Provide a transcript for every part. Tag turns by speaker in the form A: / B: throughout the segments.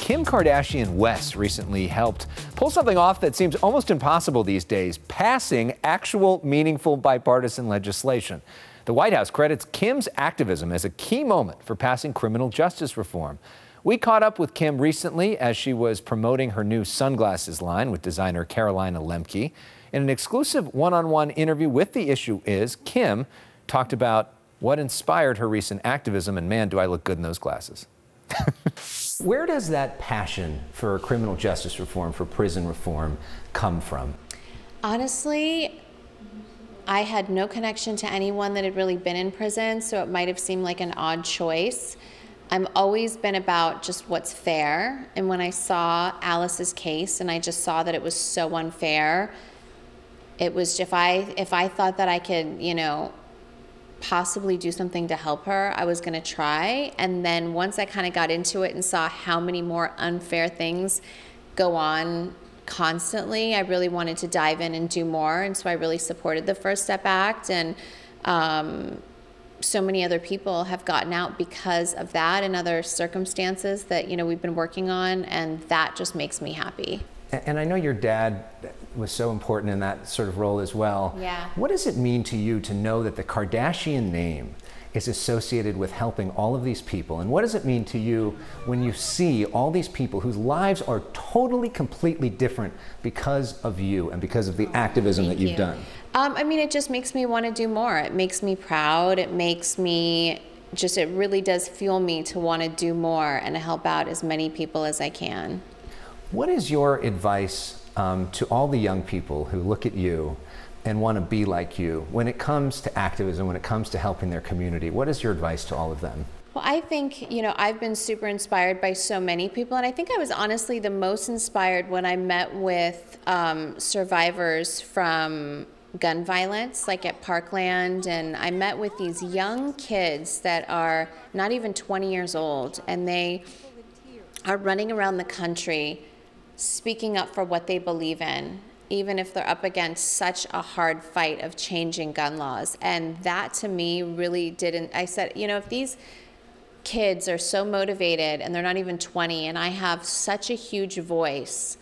A: Kim Kardashian West recently helped pull something off that seems almost impossible these days, passing actual meaningful bipartisan legislation. The White House credits Kim's activism as a key moment for passing criminal justice reform. We caught up with Kim recently as she was promoting her new sunglasses line with designer Carolina Lemke. In an exclusive one-on-one interview with The Issue Is, Kim talked about what inspired her recent activism, and man, do I look good in those glasses. Where does that passion for criminal justice reform, for prison reform, come from?
B: Honestly, I had no connection to anyone that had really been in prison, so it might have seemed like an odd choice. I've always been about just what's fair, and when I saw Alice's case and I just saw that it was so unfair, it was, if I thought that I could, possibly do something to help her, I was gonna try. And then once I kind of got into it and saw how many more unfair things go on constantly, I really wanted to dive in and do more. And so I really supported the First Step Act, and so many other people have gotten out because of that and other circumstances that we've been working on, and that just makes me happy.
A: And I know your dad was so important in that sort of role as well.
B: Yeah.
A: What does it mean to you to know that the Kardashian name is associated with helping all of these people? And what does it mean to you when you see all these people whose lives are totally, completely different because of you and because of the activism that you've done?
B: It just makes me want to do more. It makes me proud. It makes me it really does fuel me to want to do more and to help out as many people as I can.
A: What is your advice to all the young people who look at you and want to be like you when it comes to activism, when it comes to helping their community? What is your advice to all of them?
B: Well, I think, I've been super inspired by so many people, and I think I was honestly the most inspired when I met with survivors from gun violence, like at Parkland, and I met with these young kids that are not even 20 years old, and they are running around the country speaking up for what they believe in, even if they're up against such a hard fight of changing gun laws. And that to me really I said, if these kids are so motivated and they're not even 20 and I have such a huge voice,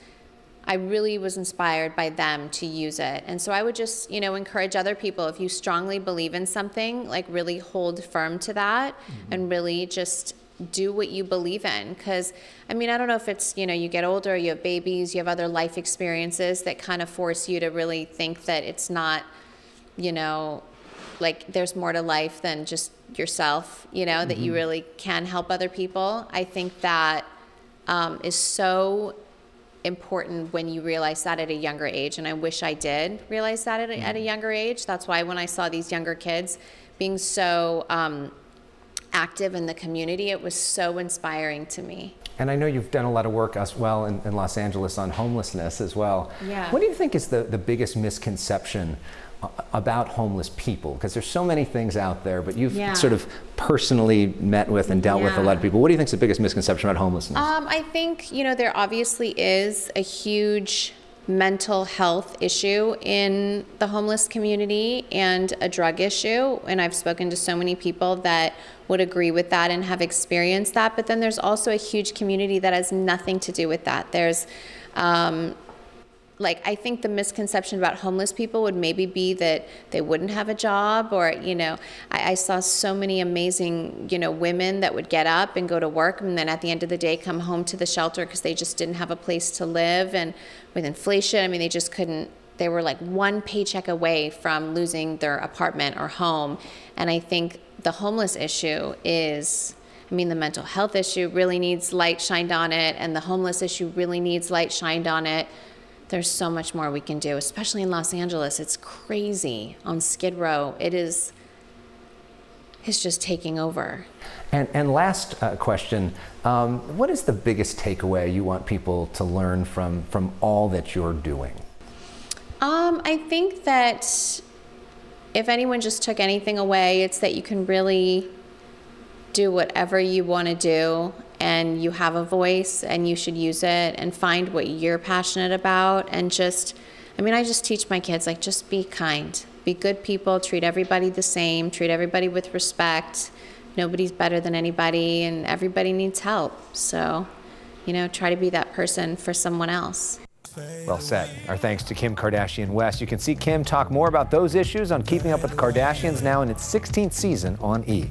B: I really was inspired by them to use it. And so I would just, encourage other people, if you strongly believe in something, like really hold firm to that and really just do what you believe in. Because I don't know if it's, you get older, you have babies, you have other life experiences that kind of force you to really think that it's not, like there's more to life than just yourself, that you really can help other people. I think that is so important when you realize that at a younger age, and I wish I did realize that at a younger age. That's why when I saw these younger kids being so active in the community, it was so inspiring to me.
A: And I know you've done a lot of work as well in Los Angeles on homelessness as well.
B: Yeah.
A: What do you think is the biggest misconception about homeless people? Because there's so many things out there, but you've sort of personally met with and dealt with a lot of people. What do you think is the biggest misconception about homelessness?
B: I think, there obviously is a huge mental health issue in the homeless community and a drug issue, and I've spoken to so many people that would agree with that and have experienced that. But then there's also a huge community that has nothing to do with that. There's I think the misconception about homeless people would maybe be that they wouldn't have a job, or I saw so many amazing women that would get up and go to work and then at the end of the day come home to the shelter because they just didn't have a place to live. And with inflation, they just couldn't. They were like one paycheck away from losing their apartment or home. And I think the homeless issue is, the mental health issue really needs light shined on it, and the homeless issue really needs light shined on it. There's so much more we can do, especially in Los Angeles. It's crazy on Skid Row. It's just taking over.
A: And last question, what is the biggest takeaway you want people to learn from all that you're doing?
B: I think that if anyone just took anything away, it's that you can really do whatever you want to do, and you have a voice and you should use it and find what you're passionate about. And I just teach my kids, just be kind, be good people, treat everybody the same, treat everybody with respect. Nobody's better than anybody, and everybody needs help. So you know, try to be that person for someone else.
A: Well said. Our thanks to Kim Kardashian West. You can see Kim talk more about those issues on Keeping Up with the Kardashians now in its 16th season on E!